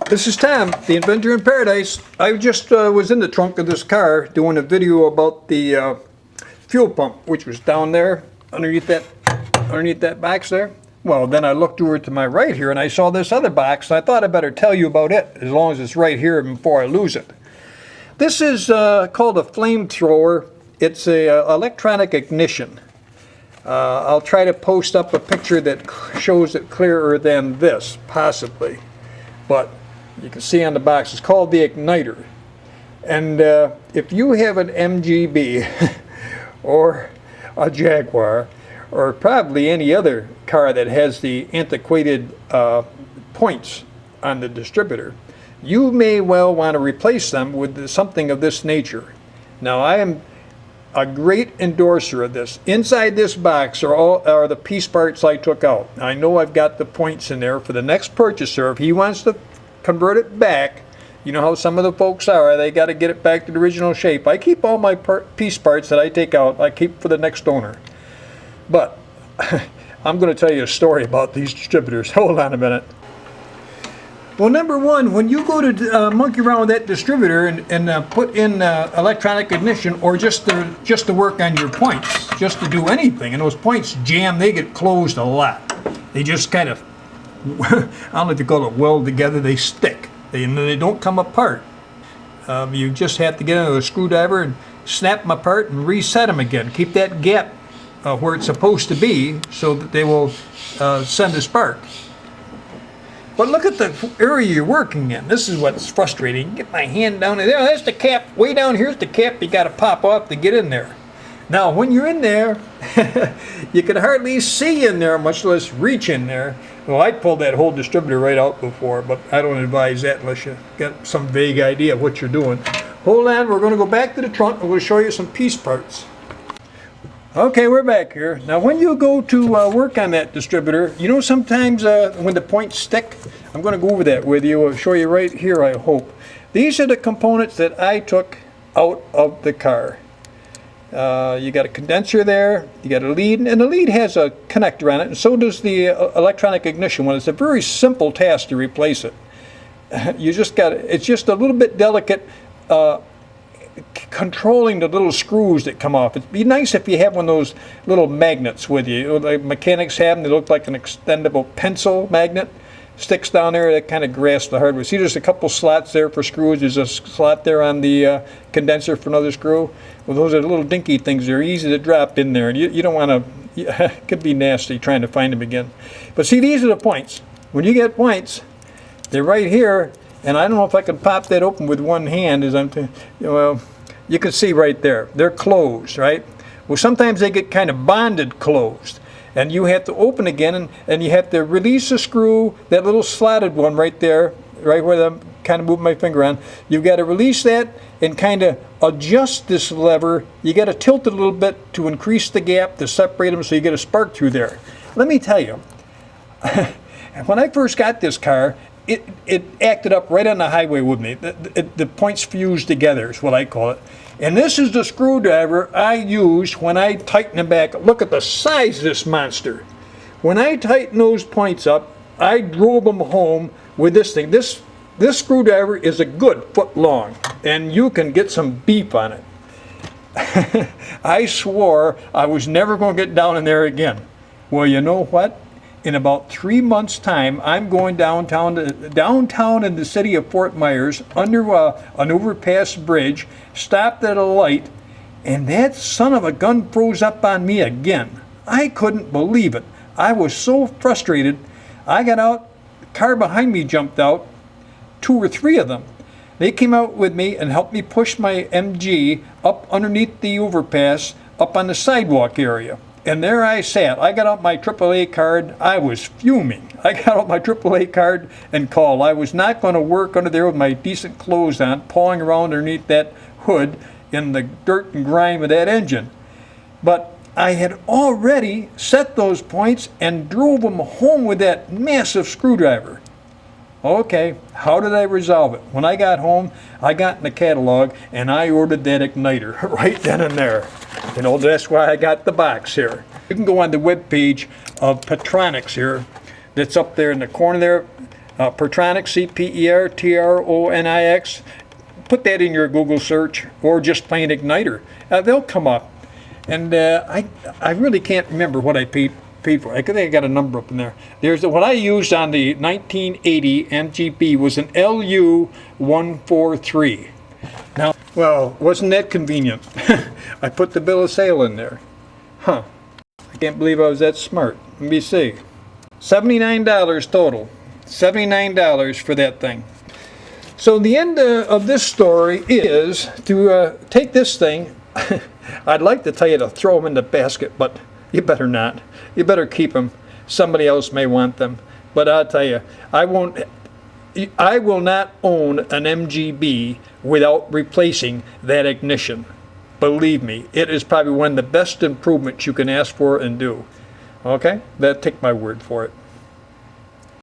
This is Tom, the Inventor in Paradise. I just was in the trunk of this car doing a video about the fuel pump, which was down there underneath that box there. Well, then I looked over to my right here and I saw this other box, and I thought I better tell you about it as long as it's right here before I lose it. This is called a flamethrower. It's a electronic ignition. I'll try to post up a picture that shows it clearer than this, possibly. But you can see on the box, it's called the igniter. And if you have an MGB or a Jaguar, or probably any other car that has the antiquated points on the distributor, you may well want to replace them with something of this nature. Now, I am a great endorser of this. Inside this box are the piece parts I took out. I know I've got the points in there for the next purchaser. If he wants to convert it back, you know how some of the folks are, they got to get it back to the original shape. I keep all my piece parts that I take out, I keep for the next owner. But I'm going to tell you a story about these distributors. Hold on a minute. Well, number one, when you go to monkey around with that distributor and put in electronic ignition, or just to work on your points, just to do anything, and those points jam, they get closed a lot. They just kind of, I don't know if you call it weld together, they stick. They don't come apart. You just have to get into a screwdriver and snap them apart and reset them again. Keep that gap where it's supposed to be so that they will send a spark. But look at the area you're working in. This is what's frustrating. Get my hand down there. That's the cap. Way down here's the cap you got to pop off to get in there. Now, when you're in there, you can hardly see in there, much less reach in there. Well, I pulled that whole distributor right out before, but I don't advise that unless you got some vague idea of what you're doing. Hold on, we're going to go back to the trunk. I'm going to show you some piece parts. Okay, we're back here. Now, when you go to work on that distributor, you know sometimes when the points stick, I'm going to go over that with you. I'll show you right here, I hope. These are the components that I took out of the car. You got a condenser there, you got a lead, and the lead has a connector on it, and so does the electronic ignition one. It's a very simple task to replace it. You just got it's just a little bit delicate controlling the little screws that come off. It'd be nice if you have one of those little magnets with you. Like mechanics have them, they look like an extendable pencil magnet. Sticks down there that kind of grasps the hardware. See, there's a couple slots there for screws. There's a slot there on the condenser for another screw. Well, those are little dinky things. They're easy to drop in there, and you don't want to. It could be nasty trying to find them again. But see, these are the points. When you get points, they're right here, and I don't know if I can pop that open with one hand. Well, you can see right there. They're closed, right? Well, sometimes they get kind of bonded closed. And you have to open again, and you have to release the screw, that little slotted one right there, right where I'm kind of moving my finger on. You've got to release that and kind of adjust this lever. You got to tilt it a little bit to increase the gap to separate them so you get a spark through there. Let me tell you, when I first got this car, it acted up right on the highway with me. The points fused together is what I call it. And this is the screwdriver I used when I tighten them back. Look at the size of this monster. When I tighten those points up, I drove them home with this thing. This screwdriver is a good foot long, and you can get some beef on it. I swore I was never going to get down in there again. Well, you know what? In about 3 months' time, I'm going downtown in the city of Fort Myers, under an overpass bridge, stopped at a light, and that son of a gun froze up on me again. I couldn't believe it. I was so frustrated. I got out, the car behind me jumped out, 2 or 3 of them. They came out with me and helped me push my MG up underneath the overpass, up on the sidewalk area. And there I sat. I got out my AAA card. I was fuming. I got out my AAA card and called. I was not going to work under there with my decent clothes on, pawing around underneath that hood in the dirt and grime of that engine. But I had already set those points and drove them home with that massive screwdriver. Okay, how did I resolve it? When I got home, I got in the catalog and I ordered that igniter right then and there. You know, that's why I got the box here. You can go on the web page of Petronix here, that's up there in the corner there. Pertronix, C-P-E-R-T-R-O-N-I-X. Put that in your Google search, or just plain igniter. They'll come up. And I really can't remember what I paid for. I think I got a number up in there. There's what I used on the 1980 MGB was an LU143. Now, well, wasn't that convenient? I put the bill of sale in there. Huh. I can't believe I was that smart. Let me see. $79 total. $79 for that thing. So the end of this story is to take this thing. I'd like to tell you to throw them in the basket, but you better not. You better keep them. Somebody else may want them. But I'll tell you, I will not own an MGB without replacing that ignition. Believe me, it is probably one of the best improvements you can ask for and do. Okay? Take my word for it.